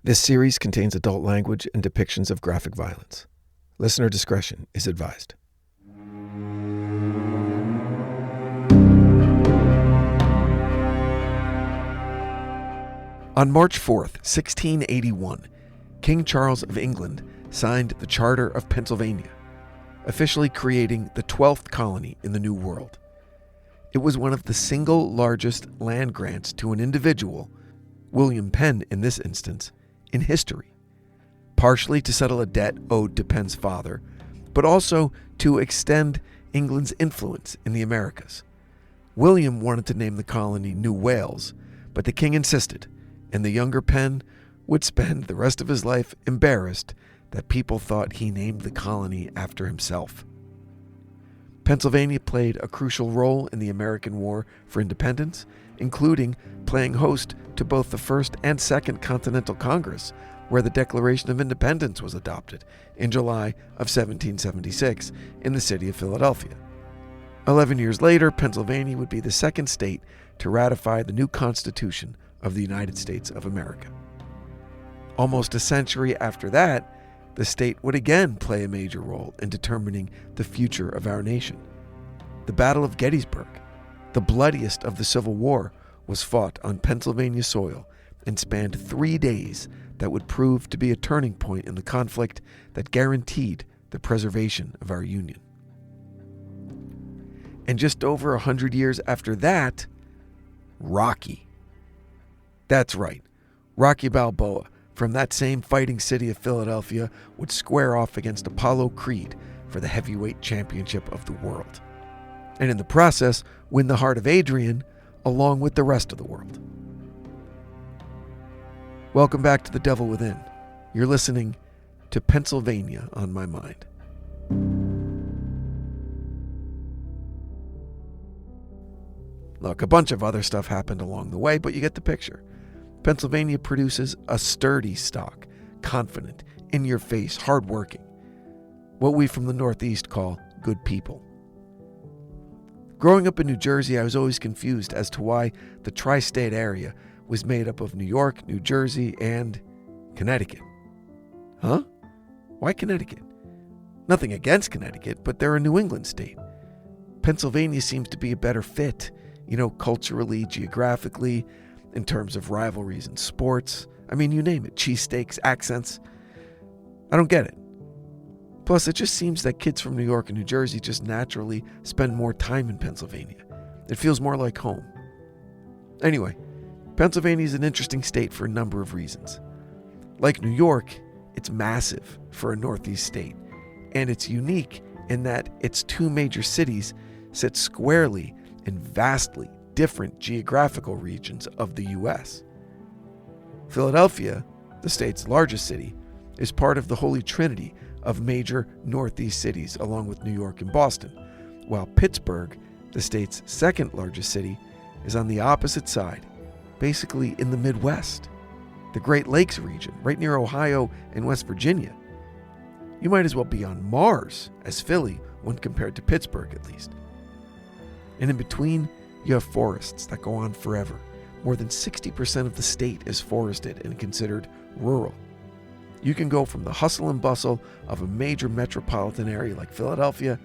This series contains adult language and depictions of graphic violence. Listener discretion is advised. On March 4th, 1681, King Charles of England signed the Charter of Pennsylvania, officially creating the 12th colony in the New World. It was one of the single largest land grants to an individual, William Penn in this instance, in history, partially to settle a debt owed to Penn's father, but also to extend England's influence in the Americas. William wanted to name the colony New Wales, but the king insisted, and the younger Penn would spend the rest of his life embarrassed that people thought he named the colony after himself. Pennsylvania played a crucial role in the American War for Independence, including playing host to both the First and Second Continental Congress, where the Declaration of Independence was adopted in July of 1776 in the city of Philadelphia. 11 years later, Pennsylvania would be the second state to ratify the new Constitution of the United States of America. Almost a century after that, the state would again play a major role in determining the future of our nation. The Battle of Gettysburg, the bloodiest of the Civil War, was fought on Pennsylvania soil and spanned 3 days that would prove to be a turning point in the conflict that guaranteed the preservation of our Union. And just over 100 years after that, Rocky. That's right, Rocky Balboa, from that same fighting city of Philadelphia, would square off against Apollo Creed for the heavyweight championship of the world, and in the process win the heart of Adrian along with the rest of the world. Welcome back to The Devil Within. You're listening to Pennsylvania on My Mind. Look, a bunch of other stuff happened along the way, but you get the picture. Pennsylvania produces a sturdy stock, confident, in-your-face, hardworking, what we from the Northeast call good people. Growing up in New Jersey, I was always confused as to why the tri-state area was made up of New York, New Jersey, and Connecticut. Huh? Why Connecticut? Nothing against Connecticut, but they're a New England state. Pennsylvania seems to be a better fit, culturally, geographically, in terms of rivalries and sports. I mean, you name it, cheesesteaks, accents. I don't get it. Plus, it just seems that kids from New York and New Jersey just naturally spend more time in Pennsylvania. It feels more like home. Anyway, Pennsylvania is an interesting state for a number of reasons. Like New York, it's massive for a Northeast state, and it's unique in that its two major cities sit squarely in vastly different geographical regions of the U.S. Philadelphia, the state's largest city, is part of the Holy Trinity of major Northeast cities along with New York and Boston, while Pittsburgh, the state's second largest city, is on the opposite side, basically in the Midwest, the Great Lakes region, right near Ohio and West Virginia. You might as well be on Mars as Philly when compared to Pittsburgh, at least. And in between, you have forests that go on forever. More than 60% of the state is forested and considered rural. You can go from the hustle and bustle of a major metropolitan area like Philadelphia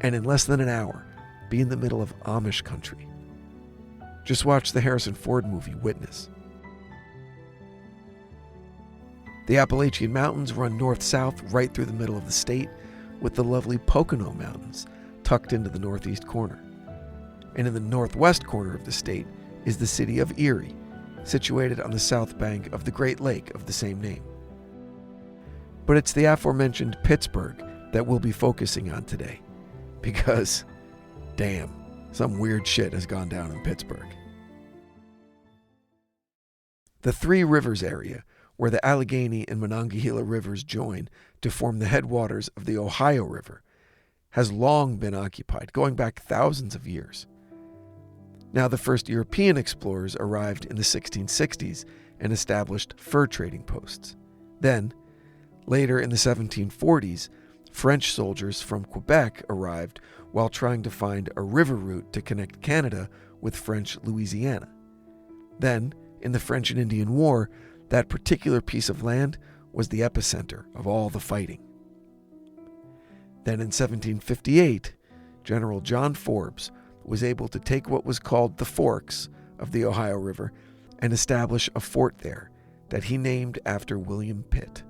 and in less than an hour be in the middle of Amish country. Just watch the Harrison Ford movie, Witness. The Appalachian Mountains run north-south right through the middle of the state, with the lovely Pocono Mountains tucked into the northeast corner. And in the northwest corner of the state is the city of Erie, situated on the south bank of the Great Lake of the same name. But it's the aforementioned Pittsburgh that we'll be focusing on today, because, damn, some weird shit has gone down in Pittsburgh. The Three Rivers area, where the Allegheny and Monongahela rivers join to form the headwaters of the Ohio River, has long been occupied, going back thousands of years. Now, the first European explorers arrived in the 1660s and established fur trading posts. Then, later in the 1740s, French soldiers from Quebec arrived while trying to find a river route to connect Canada with French Louisiana. Then, in the French and Indian War, That particular piece of land was the epicenter of all the fighting. Then in 1758, General John Forbes was able to take what was called the Forks of the Ohio River and establish a fort there that he named after William Pitt.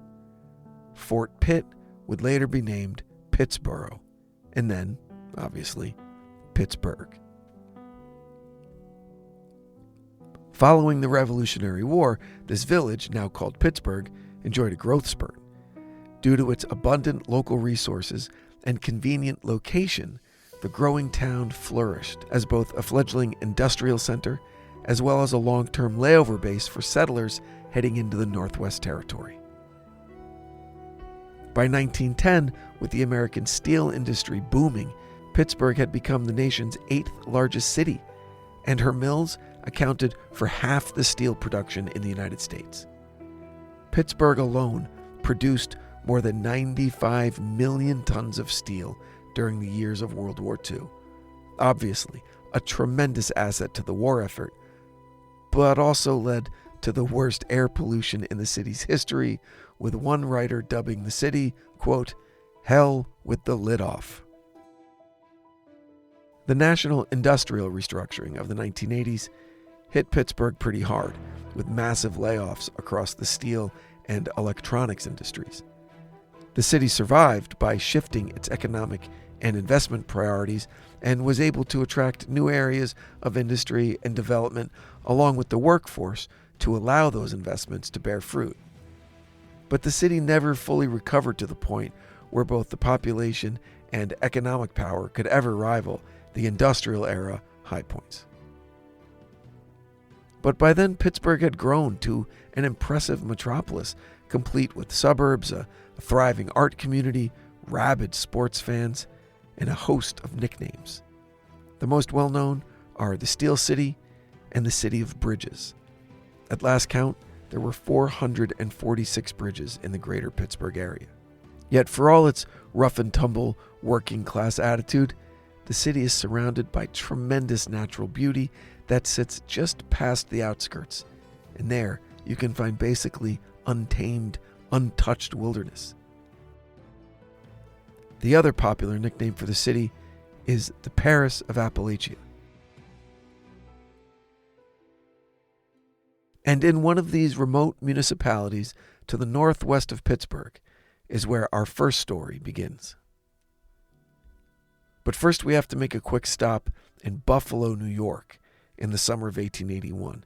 Fort Pitt would later be named Pittsburgh, and then, obviously, Pittsburgh. Following the Revolutionary War, this village, now called Pittsburgh, enjoyed a growth spurt. Due to its abundant local resources and convenient location, the growing town flourished as both a fledgling industrial center as well as a long-term layover base for settlers heading into the Northwest Territory. By 1910, with the American steel industry booming, Pittsburgh had become the nation's 8th largest city, and her mills accounted for half the steel production in the United States. Pittsburgh alone produced more than 95 million tons of steel during the years of World War II. Obviously, a tremendous asset to the war effort, but also led to the worst air pollution in the city's history, with one writer dubbing the city, quote, "hell with the lid off." The national industrial restructuring of the 1980s hit Pittsburgh pretty hard, with massive layoffs across the steel and electronics industries. The city survived by shifting its economic and investment priorities and was able to attract new areas of industry and development along with the workforce to allow those investments to bear fruit. But the city never fully recovered to the point where both the population and economic power could ever rival the industrial era high points. But by then, Pittsburgh had grown to an impressive metropolis, complete with suburbs, a thriving art community, rabid sports fans, and a host of nicknames. The most well-known are the Steel City and the City of Bridges. At last count, there were 446 bridges in the greater Pittsburgh area. Yet for all its rough-and-tumble working-class attitude, the city is surrounded by tremendous natural beauty that sits just past the outskirts, and there you can find basically untamed, untouched wilderness. The other popular nickname for the city is the Paris of Appalachia. And in one of these remote municipalities to the northwest of Pittsburgh is where our first story begins. But first we have to make a quick stop in Buffalo, New York, in the summer of 1881.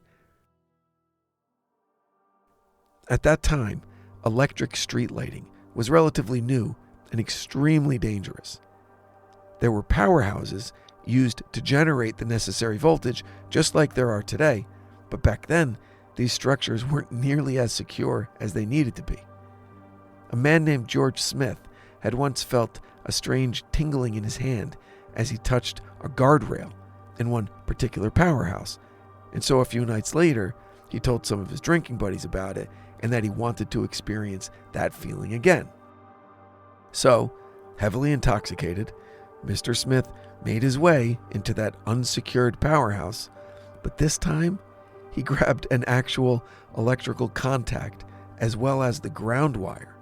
At that time, electric street lighting was relatively new and extremely dangerous. There were powerhouses used to generate the necessary voltage, just like there are today, but back then, these structures weren't nearly as secure as they needed to be. A man named George Smith had once felt a strange tingling in his hand as he touched a guardrail in one particular powerhouse, and so a few nights later, he told some of his drinking buddies about it and that he wanted to experience that feeling again. So, heavily intoxicated, Mr. Smith made his way into that unsecured powerhouse, but this time, he grabbed an actual electrical contact as well as the ground wire,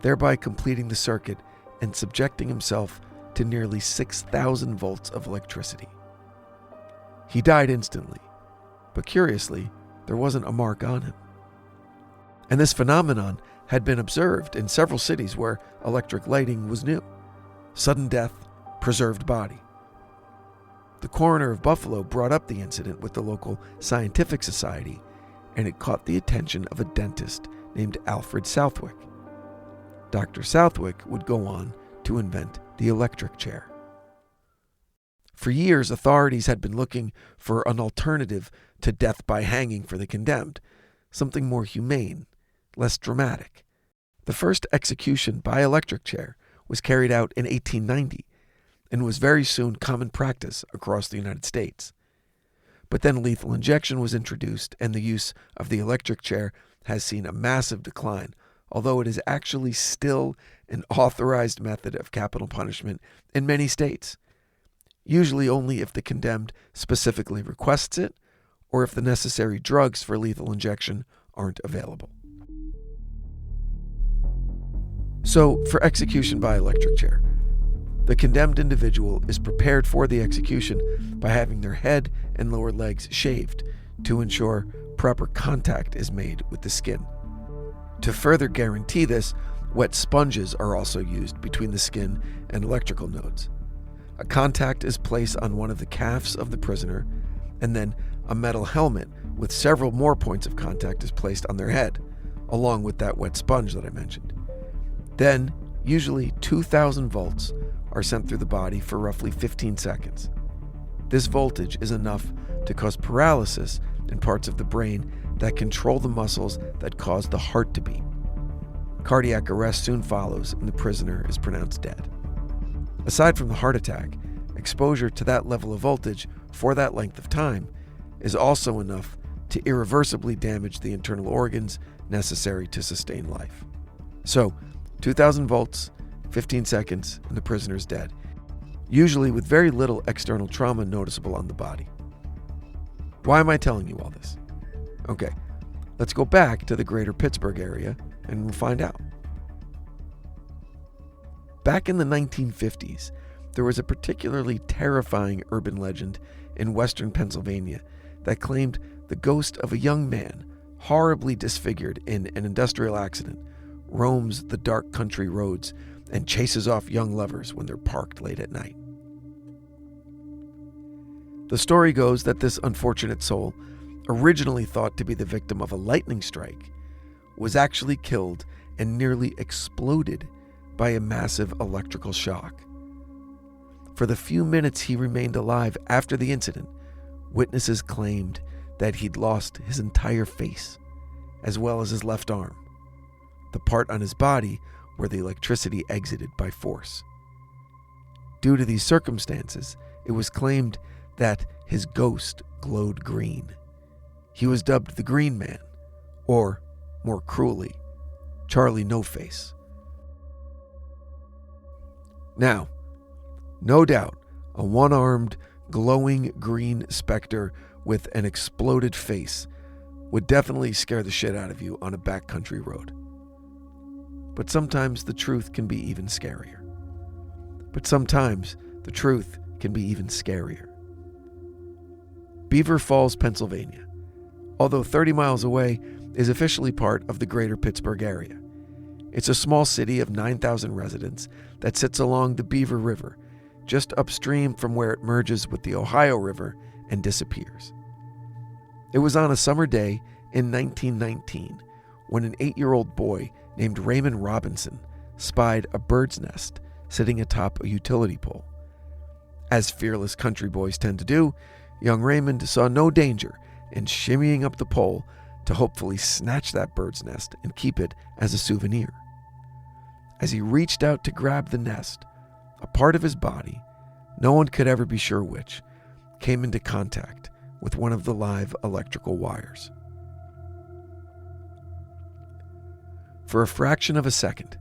thereby completing the circuit and subjecting himself to nearly 6,000 volts of electricity. He died instantly, but curiously, there wasn't a mark on him. And this phenomenon had been observed in several cities where electric lighting was new. Sudden death, preserved body. The coroner of Buffalo brought up the incident with the local scientific society, and it caught the attention of a dentist named Alfred Southwick. Dr. Southwick would go on to invent the electric chair. For years, authorities had been looking for an alternative to death by hanging for the condemned, something more humane, less dramatic. The first execution by electric chair was carried out in 1890 and was very soon common practice across the United States. But then lethal injection was introduced, and the use of the electric chair has seen a massive decline, although it is actually still an authorized method of capital punishment in many states, usually only if the condemned specifically requests it or if the necessary drugs for lethal injection aren't available. So, for execution by electric chair, the condemned individual is prepared for the execution by having their head and lower legs shaved to ensure proper contact is made with the skin. To further guarantee this, wet sponges are also used between the skin and electrical nodes. A contact is placed on one of the calves of the prisoner, and then a metal helmet with several more points of contact is placed on their head, along with that wet sponge that I mentioned. Then, usually 2,000 volts are sent through the body for roughly 15 seconds. This voltage is enough to cause paralysis in parts of the brain that control the muscles that cause the heart to beat. Cardiac arrest soon follows, and the prisoner is pronounced dead. Aside from the heart attack, exposure to that level of voltage for that length of time is also enough to irreversibly damage the internal organs necessary to sustain life. So, 2,000 volts, 15 seconds, and the prisoner's dead, usually with very little external trauma noticeable on the body. Why am I telling you all this? Okay, let's go back to the greater Pittsburgh area and we'll find out. Back in the 1950s, there was a particularly terrifying urban legend in western Pennsylvania that claimed the ghost of a young man, horribly disfigured in an industrial accident, roams the dark country roads and chases off young lovers when they're parked late at night. The story goes that this unfortunate soul, originally thought to be the victim of a lightning strike, was actually killed and nearly exploded by a massive electrical shock. For the few minutes he remained alive after the incident, witnesses claimed that he'd lost his entire face, as well as his left arm, the part on his body where the electricity exited by force. Due to these circumstances, it was claimed that his ghost glowed green. He was dubbed the Green Man, or, more cruelly, Charlie No-Face. Now, no doubt, a one-armed, glowing green specter with an exploded face would definitely scare the shit out of you on a backcountry road. But sometimes the truth can be even scarier. Beaver Falls, Pennsylvania, although 30 miles away, is officially part of the greater Pittsburgh area. It's a small city of 9,000 residents that sits along the Beaver River, just upstream from where it merges with the Ohio River and disappears. It was on a summer day in 1919 when an 8-year-old boy named Raymond Robinson spied a bird's nest sitting atop a utility pole. As fearless country boys tend to do, young Raymond saw no danger in shimmying up the pole to hopefully snatch that bird's nest and keep it as a souvenir. As he reached out to grab the nest, a part of his body, no one could ever be sure which, came into contact with one of the live electrical wires. For a fraction of a second,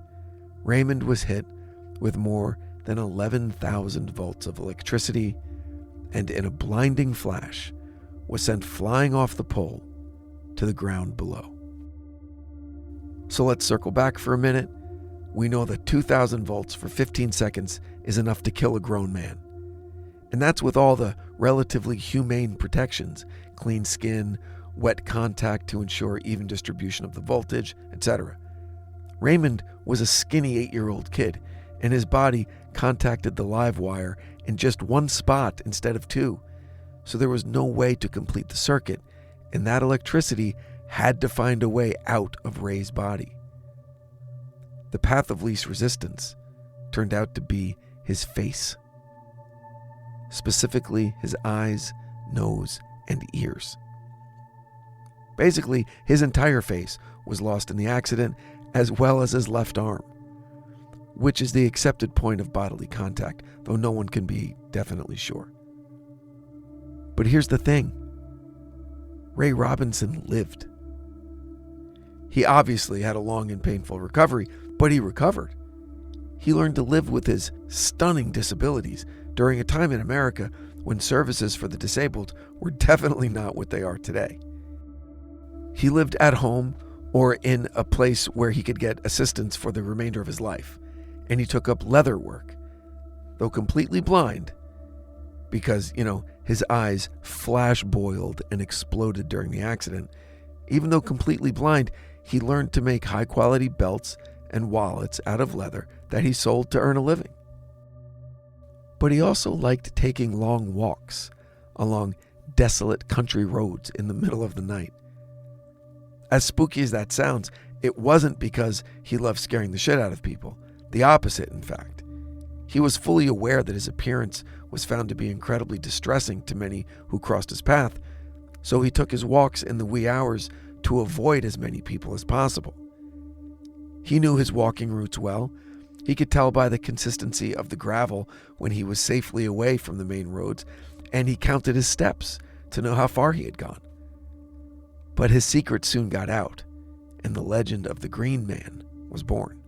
Raymond was hit with more than 11,000 volts of electricity, and in a blinding flash, was sent flying off the pole to the ground below. So let's circle back for a minute. We know that 2,000 volts for 15 seconds is enough to kill a grown man. And that's with all the relatively humane protections, clean skin, wet contact to ensure even distribution of the voltage, etc. Raymond was a skinny 8-year-old kid, and his body contacted the live wire in just one spot instead of two, so there was no way to complete the circuit, and that electricity had to find a way out of Ray's body. The path of least resistance turned out to be his face, specifically his eyes, nose, and ears. Basically, his entire face was lost in the accident, as well as his left arm, which is the accepted point of bodily contact, though no one can be definitely sure. But here's the thing. Ray Robinson lived. He obviously had a long and painful recovery, but he recovered. He learned to live with his stunning disabilities during a time in America when services for the disabled were definitely not what they are today. He lived at home or in a place where he could get assistance for the remainder of his life, and he took up leather work. Though completely blind, because, his eyes flash-boiled and exploded during the accident, even though completely blind, he learned to make high-quality belts and wallets out of leather that he sold to earn a living. But he also liked taking long walks along desolate country roads in the middle of the night. As spooky as that sounds, it wasn't because he loved scaring the shit out of people. The opposite, in fact. He was fully aware that his appearance was found to be incredibly distressing to many who crossed his path, so he took his walks in the wee hours to avoid as many people as possible. He knew his walking routes well. He could tell by the consistency of the gravel when he was safely away from the main roads, and he counted his steps to know how far he had gone. But his secret soon got out, and the legend of the Green Man was born.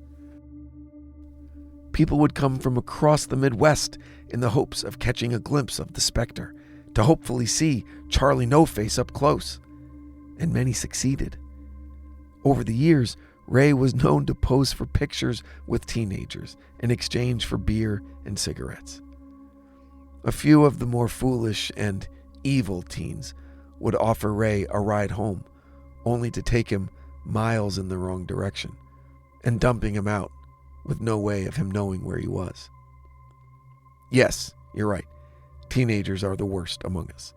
People would come from across the Midwest in the hopes of catching a glimpse of the specter, to hopefully see Charlie No-Face up close. And many succeeded. Over the years, Ray was known to pose for pictures with teenagers in exchange for beer and cigarettes. A few of the more foolish and evil teens would offer Ray a ride home, only to take him miles in the wrong direction and dumping him out with no way of him knowing where he was. Yes, you're right. Teenagers are the worst among us.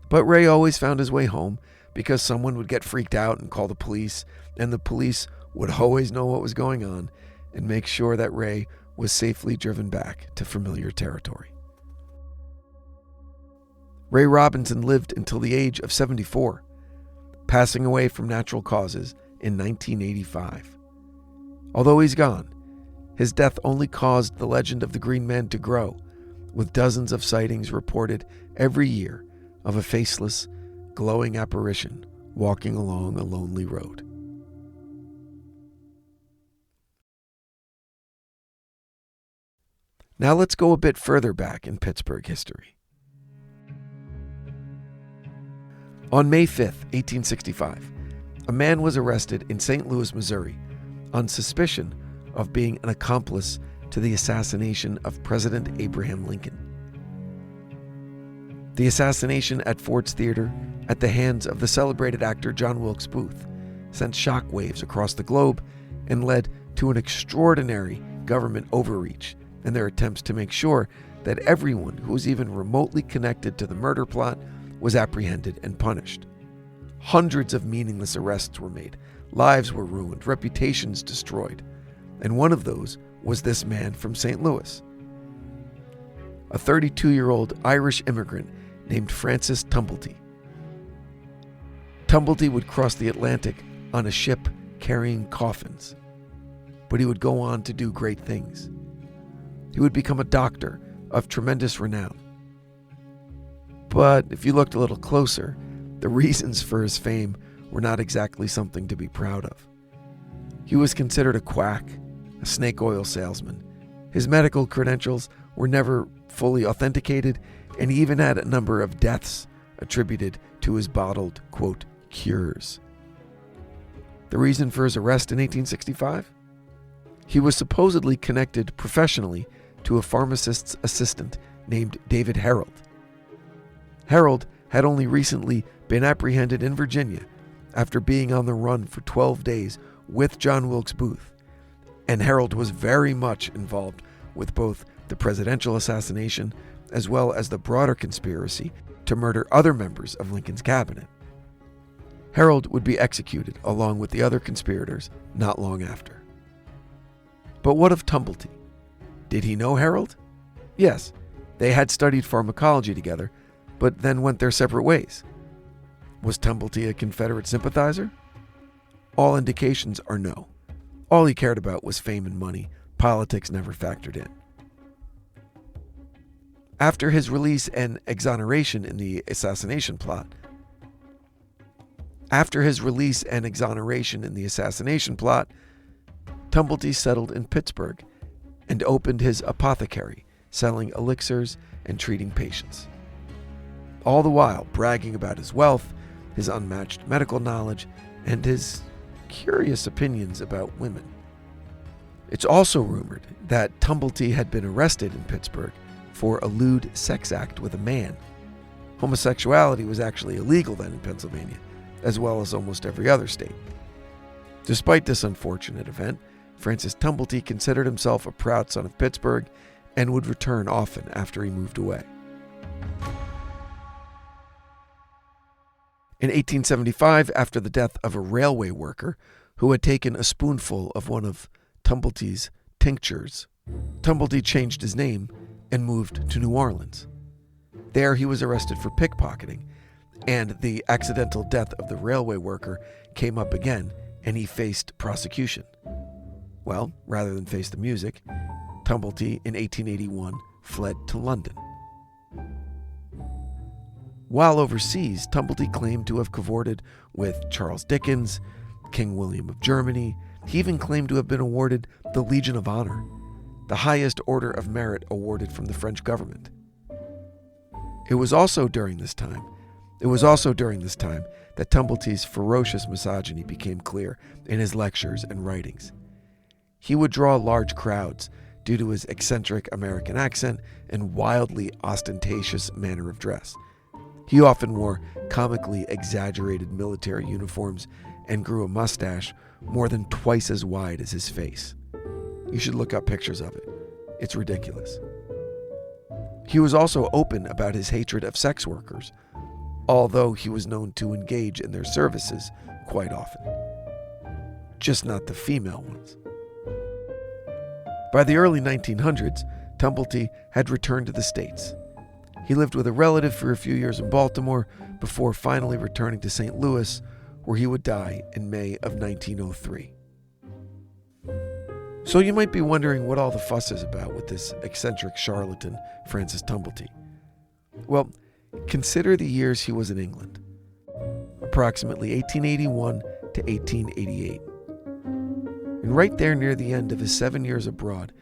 But Ray always found his way home because someone would get freaked out and call the police, and the police would always know what was going on and make sure that Ray was safely driven back to familiar territory. Ray Robinson lived until the age of 74, passing away from natural causes in 1985. Although he's gone, his death only caused the legend of the Green Man to grow, with dozens of sightings reported every year of a faceless, glowing apparition walking along a lonely road. Now let's go a bit further back in Pittsburgh history. On May 5th, 1865, a man was arrested in St. Louis, Missouri, on suspicion of being an accomplice to the assassination of President Abraham Lincoln. The assassination at Ford's Theater at the hands of the celebrated actor John Wilkes Booth sent shockwaves across the globe and led to an extraordinary government overreach in their attempts to make sure that everyone who was even remotely connected to the murder plot was apprehended and punished. Hundreds of meaningless arrests were made, lives were ruined, reputations destroyed, and one of those was this man from St. Louis. A 32-year-old Irish immigrant named Francis Tumblety. Tumblety would cross the Atlantic on a ship carrying coffins, but he would go on to do great things. He would become a doctor of tremendous renown. But if you looked a little closer, the reasons for his fame were not exactly something to be proud of. He was considered a quack, a snake oil salesman. His medical credentials were never fully authenticated, and he even had a number of deaths attributed to his bottled, quote, cures. The reason for his arrest in 1865? He was supposedly connected professionally to a pharmacist's assistant named David Harold. Harold had only recently been apprehended in Virginia after being on the run for 12 days with John Wilkes Booth, and Harold was very much involved with both the presidential assassination as well as the broader conspiracy to murder other members of Lincoln's cabinet. Harold would be executed along with the other conspirators not long after. But what of Tumblety? Did he know Harold? Yes, they had studied pharmacology together, but then went their separate ways. Was Tumblety a Confederate sympathizer? All indications are no. All he cared about was fame and money. Politics never factored in. After his release and exoneration in the assassination plot, Tumblety settled in Pittsburgh and opened his apothecary, selling elixirs and treating patients. All the while bragging about his wealth, his unmatched medical knowledge, and his curious opinions about women. It's also rumored that Tumblety had been arrested in Pittsburgh for a lewd sex act with a man. Homosexuality was actually illegal then in Pennsylvania, as well as almost every other state. Despite this unfortunate event, Francis Tumblety considered himself a proud son of Pittsburgh and would return often after he moved away. In 1875, after the death of a railway worker who had taken a spoonful of one of Tumblety's tinctures, Tumblety changed his name and moved to New Orleans. There he was arrested for pickpocketing, and the accidental death of the railway worker came up again, and he faced prosecution. Well, rather than face the music, Tumblety in 1881 fled to London. While overseas, Tumblety claimed to have cavorted with Charles Dickens, King William of Germany. He even claimed to have been awarded the Legion of Honor, the highest order of merit awarded from the French government. It was also during this time that Tumblety's ferocious misogyny became clear in his lectures and writings. He would draw large crowds due to his eccentric American accent and wildly ostentatious manner of dress. He often wore comically exaggerated military uniforms and grew a mustache more than twice as wide as his face. You should look up pictures of it. It's ridiculous. He was also open about his hatred of sex workers, although he was known to engage in their services quite often. Just not the female ones. By the early 1900s, Tumblety had returned to the States. He lived with a relative for a few years in Baltimore before finally returning to St. Louis, where he would die in May of 1903. So you might be wondering what all the fuss is about with this eccentric charlatan, Francis Tumblety. Well, consider the years he was in England. Approximately 1881 to 1888. And right there near the end of his 7 years abroad,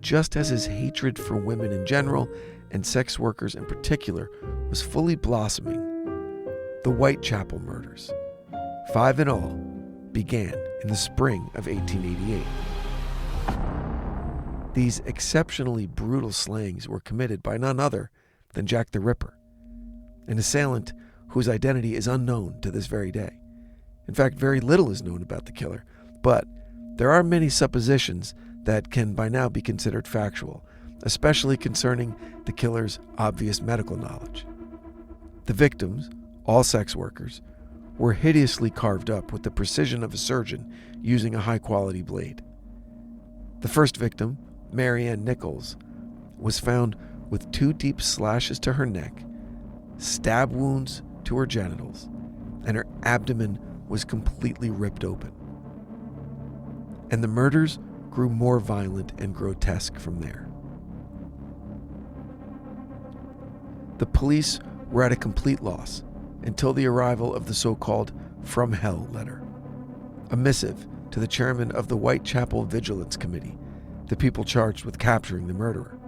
just as his hatred for women in general and sex workers in particular was fully blossoming, the Whitechapel murders, 5 in all, began in the spring of 1888. These exceptionally brutal slayings were committed by none other than Jack the Ripper, an assailant whose identity is unknown to this very day. In fact, very little is known about the killer, but there are many suppositions that can by now be considered factual, especially concerning the killer's obvious medical knowledge. The victims, all sex workers, were hideously carved up with the precision of a surgeon using a high-quality blade. The first victim, Mary Ann Nichols, was found with 2 deep slashes to her neck, stab wounds to her genitals, and her abdomen was completely ripped open. And the murders grew more violent and grotesque from there. The police were at a complete loss until the arrival of the so-called From Hell letter, a missive to the chairman of the Whitechapel Vigilance Committee, the people charged with capturing the murderer.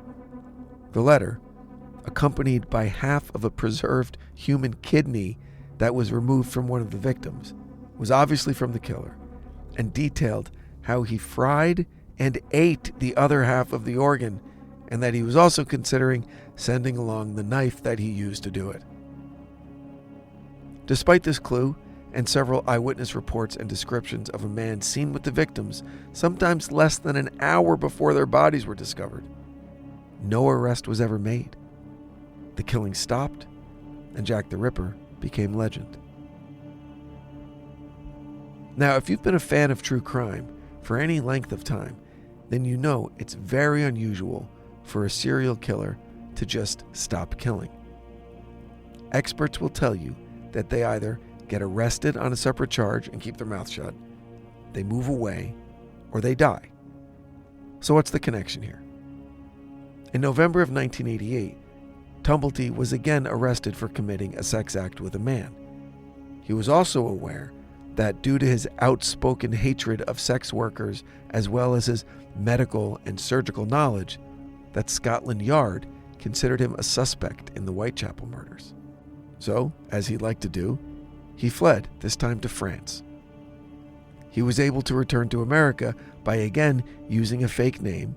The letter, accompanied by half of a preserved human kidney that was removed from one of the victims, was obviously from the killer, and detailed how he fried and ate the other half of the organ, and that he was also considering sending along the knife that he used to do it. Despite this clue, and several eyewitness reports and descriptions of a man seen with the victims, sometimes less than an hour before their bodies were discovered, no arrest was ever made. The killing stopped, and Jack the Ripper became legend. Now, if you've been a fan of true crime for any length of time, then you know it's very unusual for a serial killer to just stop killing. Experts will tell you that they either get arrested on a separate charge and keep their mouth shut, they move away, or they die. So what's the connection here? In November of 1988, Tumblety was again arrested for committing a sex act with a man. He was also aware that due to his outspoken hatred of sex workers as well as his medical and surgical knowledge, that Scotland Yard considered him a suspect in the Whitechapel murders. So, as he liked to do, he fled, this time to France. He was able to return to America by again using a fake name,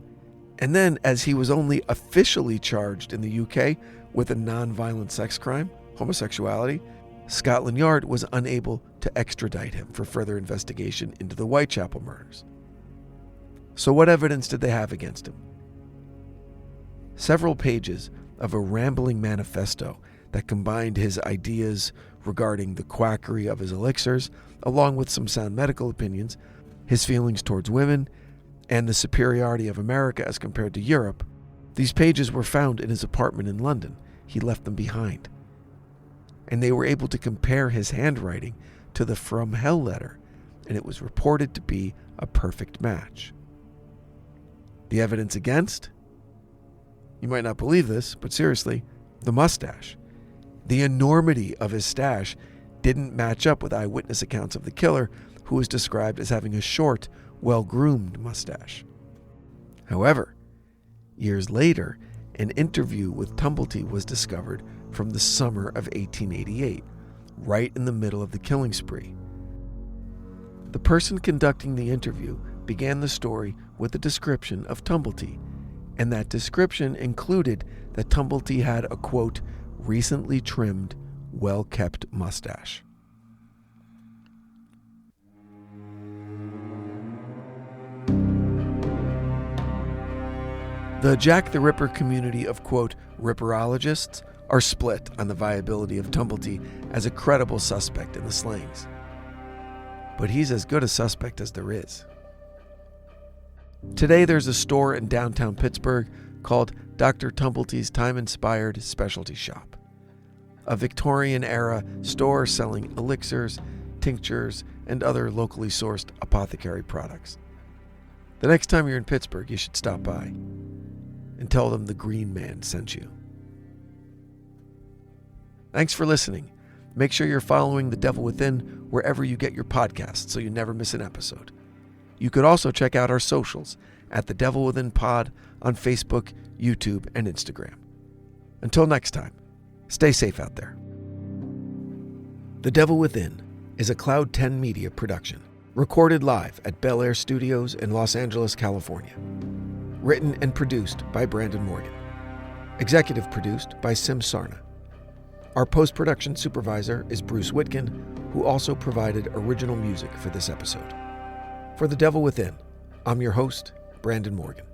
and then, as he was only officially charged in the UK with a non-violent sex crime, homosexuality, Scotland Yard was unable to extradite him for further investigation into the Whitechapel murders. So what evidence did they have against him? Several pages of a rambling manifesto that combined his ideas regarding the quackery of his elixirs, along with some sound medical opinions, his feelings towards women, and the superiority of America as compared to Europe. These pages were found in his apartment in London. He left them behind. And they were able to compare his handwriting to the From Hell letter, and it was reported to be a perfect match. The evidence against? You might not believe this, but seriously, the mustache. The enormity of his stash didn't match up with eyewitness accounts of the killer, who was described as having a short, well-groomed mustache. However, years later, an interview with Tumblety was discovered from the summer of 1888, right in the middle of the killing spree. The person conducting the interview began the story with a description of Tumblety, and that description included that Tumblety had a, quote, recently trimmed, well-kept mustache. The Jack the Ripper community of, quote, ripperologists are split on the viability of Tumblety as a credible suspect in the slayings. But he's as good a suspect as there is. Today there's a store in downtown Pittsburgh called Dr. Tumblety's Time-Inspired Specialty Shop, a Victorian-era store selling elixirs, tinctures, and other locally sourced apothecary products. The next time you're in Pittsburgh, you should stop by and tell them the Green Man sent you. Thanks for listening. Make sure you're following The Devil Within wherever you get your podcasts so you never miss an episode. You could also check out our socials at The Devil Within Pod on Facebook, YouTube, and Instagram. Until next time, stay safe out there. The Devil Within is a Cloud 10 Media production, recorded live at Bel Air Studios in Los Angeles, California. Written and produced by Brandon Morgan. Executive produced by Sim Sarna. Our post-production supervisor is Bruce Whitkin, who also provided original music for this episode. For The Devil Within, I'm your host, Brandon Morgan.